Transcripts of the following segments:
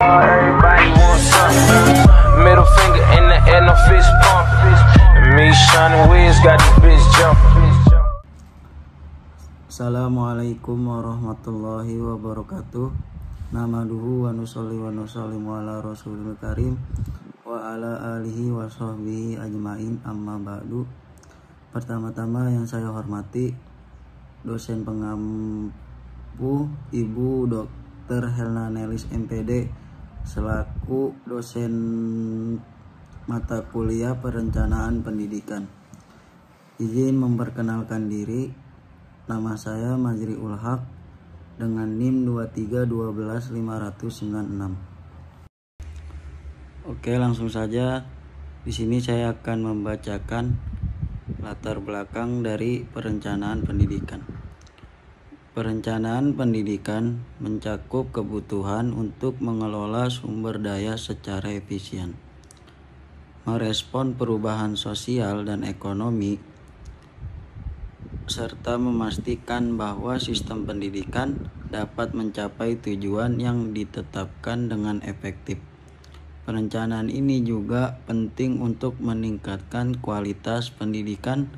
Everybody wants something. Middle finger in the air, no fist pump. And me, Sean Wiz, got this bitch jumping. Assalamualaikum warahmatullahi wabarakatuh. Namaduhu wa nusolli wa nusallimu ala rasulil karim wa ala alihi wa sahbihi ajmain, amma ba'du. Pertama-tama yang saya hormati dosen pengampu Ibu Dr. Helna Nelis MPD selaku dosen mata kuliah perencanaan pendidikan. Izin memperkenalkan diri, nama saya Majri Ulhaq dengan NIM 2312596. Oke, langsung saja. Di sini saya akan membacakan latar belakang dari perencanaan pendidikan. Perencanaan pendidikan mencakup kebutuhan untuk mengelola sumber daya secara efisien, merespon perubahan sosial dan ekonomi, serta memastikan bahwa sistem pendidikan dapat mencapai tujuan yang ditetapkan dengan efektif. Perencanaan ini juga penting untuk meningkatkan kualitas pendidikan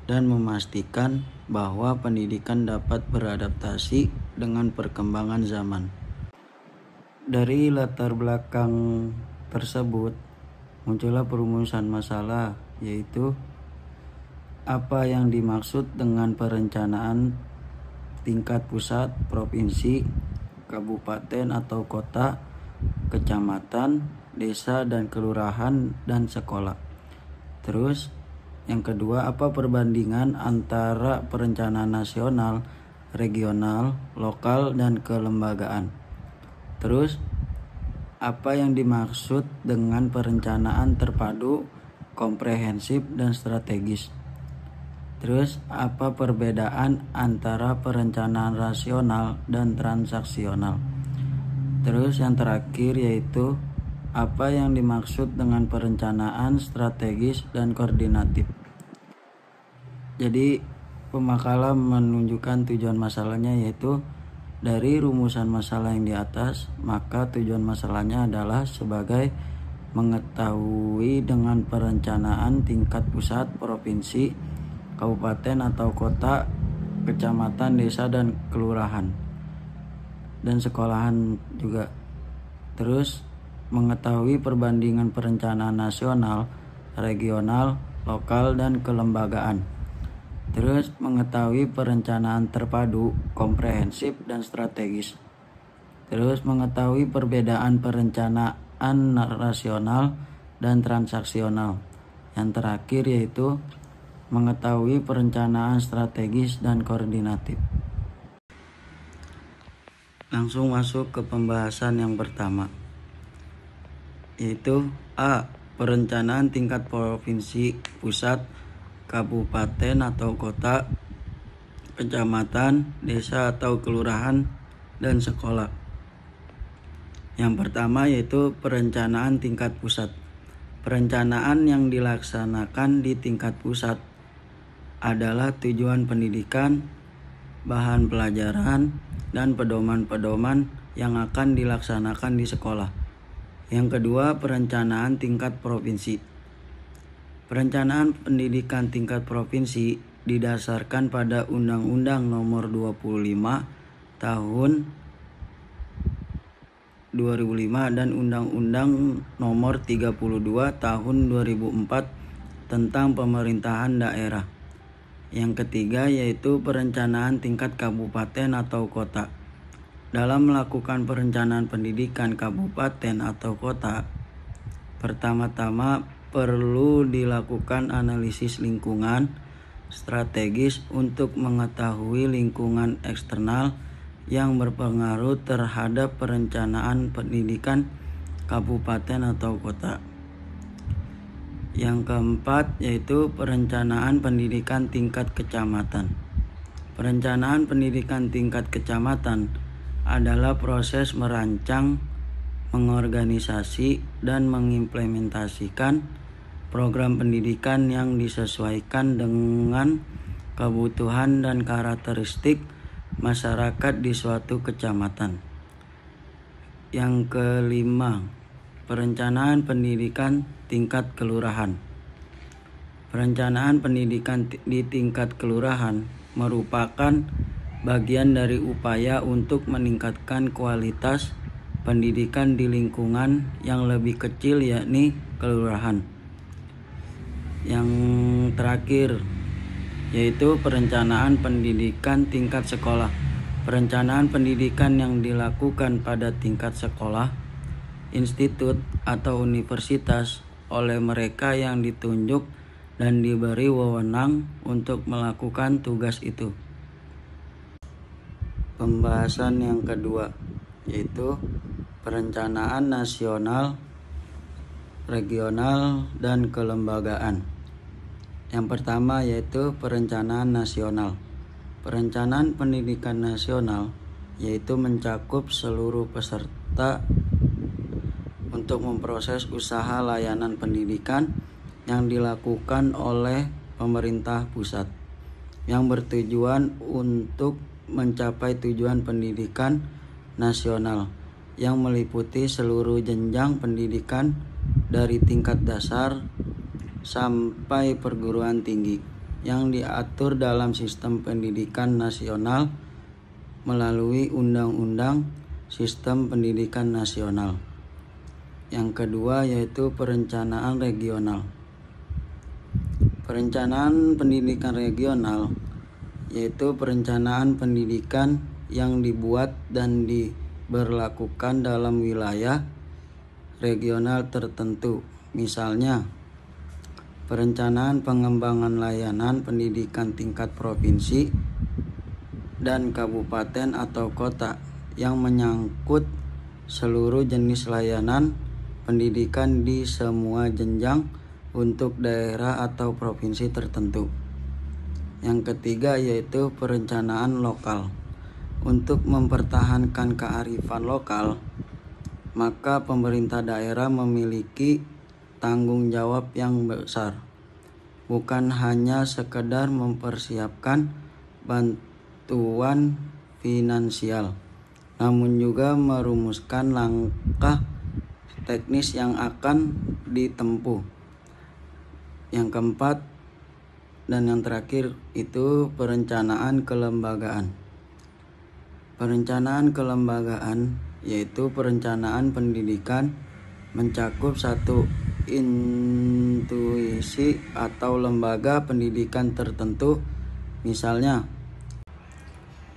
dan memastikan bahwa pendidikan dapat beradaptasi dengan perkembangan zaman. Dari latar belakang tersebut muncullah perumusan masalah, yaitu apa yang dimaksud dengan perencanaan tingkat pusat, provinsi, kabupaten atau kota, kecamatan, desa dan kelurahan, dan sekolah. Terus yang kedua, apa perbandingan antara perencanaan nasional, regional, lokal, dan kelembagaan. Terus apa yang dimaksud dengan perencanaan terpadu, komprehensif, dan strategis. Terus apa perbedaan antara perencanaan rasional dan transaksional. Terus yang terakhir yaitu apa yang dimaksud dengan perencanaan strategis dan koordinatif. Jadi pemakalah menunjukkan tujuan masalahnya, yaitu dari rumusan masalah yang di atas, maka tujuan masalahnya adalah sebagai mengetahui dengan perencanaan tingkat pusat, provinsi, kabupaten atau kota, kecamatan, desa dan kelurahan, dan sekolahan juga. Terus mengetahui perbandingan perencanaan nasional, regional, lokal, dan kelembagaan. Terus mengetahui perencanaan terpadu, komprehensif, dan strategis. Terus mengetahui perbedaan perencanaan rasional dan transaksional. Yang terakhir yaitu mengetahui perencanaan strategis dan koordinatif. Langsung masuk ke pembahasan yang pertama, yaitu A. Perencanaan tingkat provinsi, pusat, kabupaten atau kota, kecamatan, desa atau kelurahan, dan sekolah. Yang pertama yaitu perencanaan tingkat pusat. Perencanaan yang dilaksanakan di tingkat pusat adalah tujuan pendidikan, bahan pelajaran, dan pedoman-pedoman yang akan dilaksanakan di sekolah. Yang kedua, perencanaan tingkat provinsi. Perencanaan pendidikan tingkat provinsi didasarkan pada Undang-Undang Nomor 25 Tahun 2005 dan Undang-Undang Nomor 32 Tahun 2004 tentang pemerintahan daerah. Yang ketiga yaitu perencanaan tingkat kabupaten atau kota. Dalam melakukan perencanaan pendidikan kabupaten atau kota, pertama-tama perlu dilakukan analisis lingkungan strategis untuk mengetahui lingkungan eksternal yang berpengaruh terhadap perencanaan pendidikan kabupaten atau kota. Yang keempat yaitu perencanaan pendidikan tingkat kecamatan. Perencanaan pendidikan tingkat kecamatan adalah proses merancang, mengorganisasi, dan mengimplementasikan program pendidikan yang disesuaikan dengan kebutuhan dan karakteristik masyarakat di suatu kecamatan. Yang kelima, perencanaan pendidikan tingkat kelurahan. Perencanaan pendidikan di tingkat kelurahan merupakan bagian dari upaya untuk meningkatkan kualitas pendidikan di lingkungan yang lebih kecil, yakni kelurahan. Yang terakhir yaitu perencanaan pendidikan tingkat sekolah. Perencanaan pendidikan yang dilakukan pada tingkat sekolah, institut, atau universitas oleh mereka yang ditunjuk dan diberi wewenang untuk melakukan tugas itu. Pembahasan yang kedua yaitu perencanaan nasional, regional, dan kelembagaan. Yang pertama yaitu perencanaan nasional. Perencanaan pendidikan nasional yaitu mencakup seluruh peserta untuk memproses usaha layanan pendidikan yang dilakukan oleh pemerintah pusat yang bertujuan untuk mencapai tujuan pendidikan nasional yang meliputi seluruh jenjang pendidikan dari tingkat dasar sampai perguruan tinggi yang diatur dalam sistem pendidikan nasional melalui Undang-Undang Sistem Pendidikan Nasional. Yang kedua yaitu perencanaan regional. Perencanaan pendidikan regional yaitu perencanaan pendidikan yang dibuat dan diberlakukan dalam wilayah regional tertentu. Misalnya, perencanaan pengembangan layanan pendidikan tingkat provinsi dan kabupaten atau kota yang menyangkut seluruh jenis layanan pendidikan di semua jenjang untuk daerah atau provinsi tertentu. Yang ketiga yaitu perencanaan lokal. Untuk mempertahankan kearifan lokal, maka pemerintah daerah memiliki tanggung jawab yang besar, bukan hanya sekedar mempersiapkan bantuan finansial, namun juga merumuskan langkah teknis yang akan ditempuh. Yang keempat dan yang terakhir itu perencanaan kelembagaan. Perencanaan kelembagaan yaitu perencanaan pendidikan mencakup satu institusi atau lembaga pendidikan tertentu. Misalnya,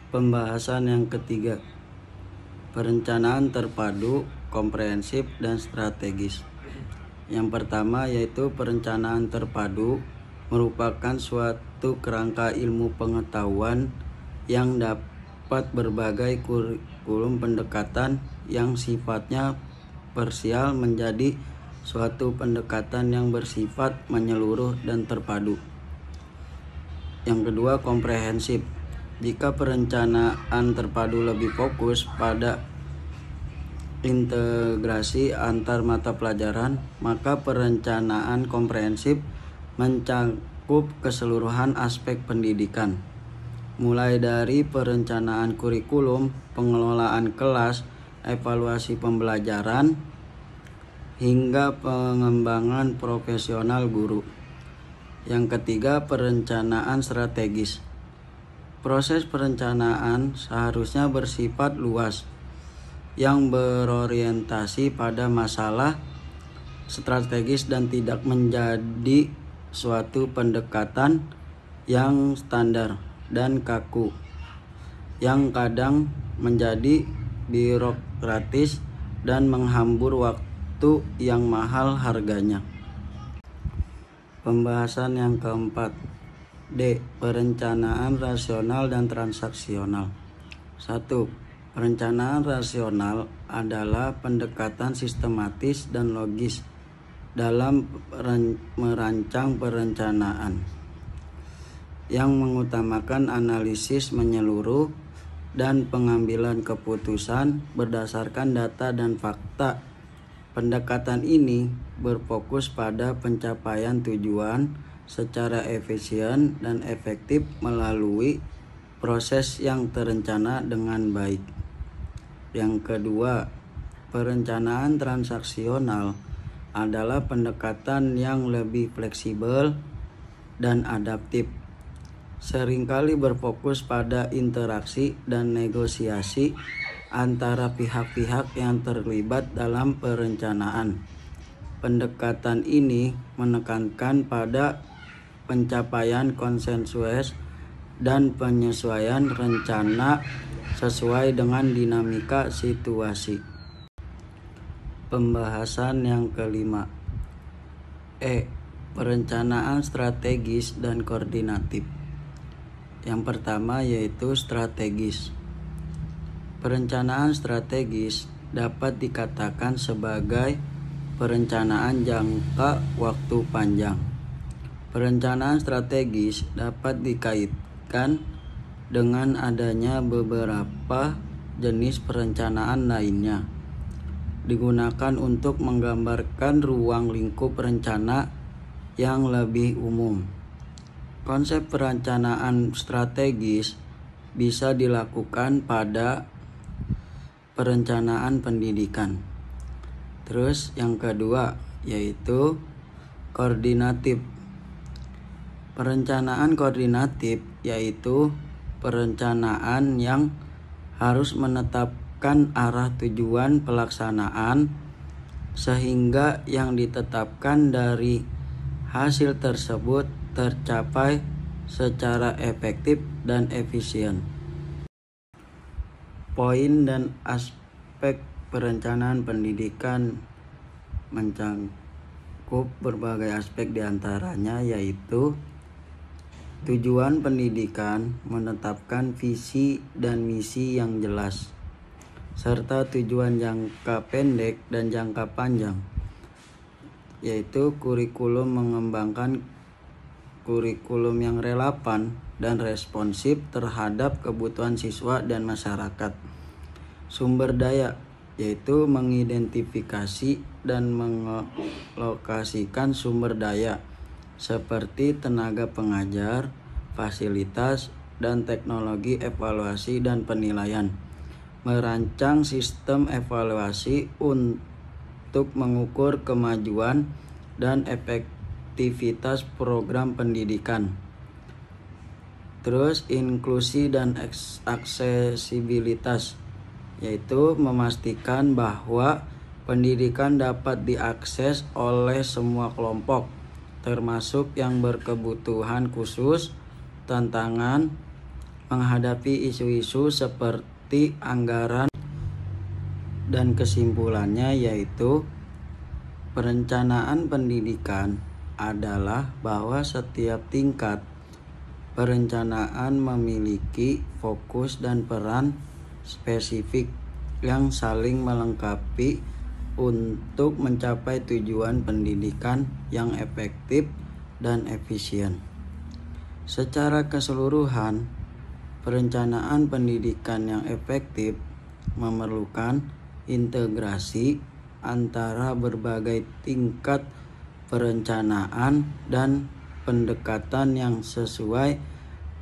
pembahasan yang ketiga, perencanaan terpadu, komprehensif, dan strategis. Yang pertama yaitu perencanaan terpadu merupakan suatu kerangka ilmu pengetahuan yang dapat berbagai kurikulum pendekatan yang sifatnya parsial menjadi suatu pendekatan yang bersifat menyeluruh dan terpadu. Yang kedua, komprehensif. Jika perencanaan terpadu lebih fokus pada integrasi antar mata pelajaran, maka perencanaan komprehensif mencakup keseluruhan aspek pendidikan, mulai dari perencanaan kurikulum, pengelolaan kelas, evaluasi pembelajaran, hingga pengembangan profesional guru. Yang ketiga, perencanaan strategis. Proses perencanaan seharusnya bersifat luas, yang berorientasi pada masalah strategis dan tidak menjadi suatu pendekatan yang standar dan kaku, yang kadang menjadi birokratis dan menghambur waktu yang mahal harganya. Pembahasan yang keempat, D. Perencanaan rasional dan transaksional. 1. Perencanaan rasional adalah pendekatan sistematis dan logis dalam merancang perencanaan yang mengutamakan analisis menyeluruh dan pengambilan keputusan berdasarkan data dan fakta. Pendekatan ini berfokus pada pencapaian tujuan secara efisien dan efektif melalui proses yang terencana dengan baik. Yang kedua, Perencanaan transaksional adalah pendekatan yang lebih fleksibel dan adaptif, seringkali berfokus pada interaksi dan negosiasi antara pihak-pihak yang terlibat dalam perencanaan. Pendekatan ini menekankan pada pencapaian konsensus dan penyesuaian rencana sesuai dengan dinamika situasi. Pembahasan yang kelima. Perencanaan strategis dan koordinatif. Yang pertama yaitu strategis. Perencanaan strategis dapat dikatakan sebagai perencanaan jangka waktu panjang. Perencanaan strategis dapat dikaitkan dengan adanya beberapa jenis perencanaan lainnya, digunakan untuk menggambarkan ruang lingkup rencana yang lebih umum. Konsep perencanaan strategis bisa dilakukan pada perencanaan pendidikan. Terus yang kedua yaitu koordinatif. Perencanaan koordinatif yaitu perencanaan yang harus menetapkan arah tujuan pelaksanaan sehingga yang ditetapkan dari hasil tersebut tercapai secara efektif dan efisien. Poin dan aspek perencanaan pendidikan mencakup berbagai aspek diantaranya yaitu tujuan pendidikan, menetapkan visi dan misi yang jelas, serta tujuan jangka pendek dan jangka panjang, yaitu kurikulum mengembangkan kurikulum yang relevan dan responsif terhadap kebutuhan siswa dan masyarakat. Sumber daya, yaitu mengidentifikasi dan mengalokasikan sumber daya seperti tenaga pengajar, fasilitas, dan teknologi evaluasi dan penilaian. Merancang sistem evaluasi untuk mengukur kemajuan dan efektivitas program pendidikan. Terus inklusi dan aksesibilitas, yaitu memastikan bahwa pendidikan dapat diakses oleh semua kelompok, termasuk yang berkebutuhan khusus. Tantangan menghadapi isu-isu seperti anggaran. Dan kesimpulannya yaitu perencanaan pendidikan adalah bahwa setiap tingkat perencanaan memiliki fokus dan peran spesifik yang saling melengkapi untuk mencapai tujuan pendidikan yang efektif dan efisien. Secara keseluruhan, perencanaan pendidikan yang efektif memerlukan integrasi antara berbagai tingkat perencanaan dan pendekatan yang sesuai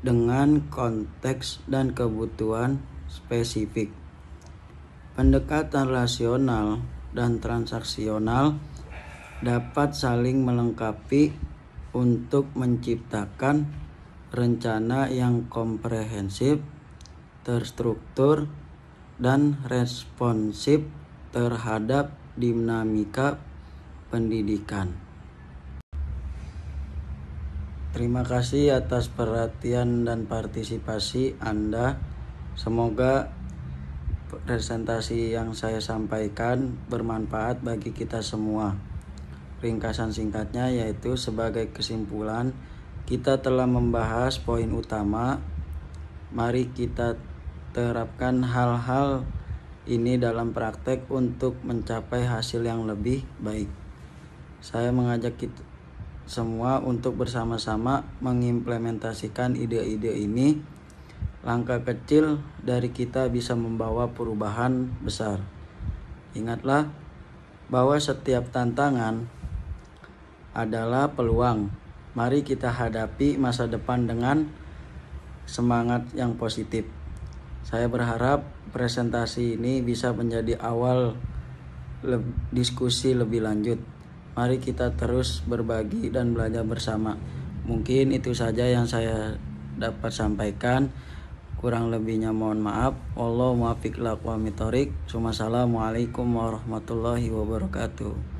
dengan konteks dan kebutuhan spesifik. Pendekatan rasional dan transaksional dapat saling melengkapi untuk menciptakan rencana yang komprehensif, terstruktur, dan responsif terhadap dinamika pendidikan. Terima kasih atas perhatian dan partisipasi Anda. Semoga presentasi yang saya sampaikan bermanfaat bagi kita semua. Ringkasan singkatnya yaitu sebagai kesimpulan, kita telah membahas poin utama. Mari kita terapkan hal-hal ini dalam praktek untuk mencapai hasil yang lebih baik. Saya mengajak kita semua untuk bersama-sama mengimplementasikan ide-ide ini. Langkah kecil dari kita bisa membawa perubahan besar. Ingatlah bahwa setiap tantangan adalah peluang. Mari kita hadapi masa depan dengan semangat yang positif. Saya berharap presentasi ini bisa menjadi awal diskusi lebih lanjut. Mari kita terus berbagi dan belajar bersama. Mungkin itu saja yang saya dapat sampaikan. Kurang lebihnya mohon maaf. Wallahu muwaffiq ila aqwamit thoriq. Wassalamualaikum warahmatullahi wabarakatuh.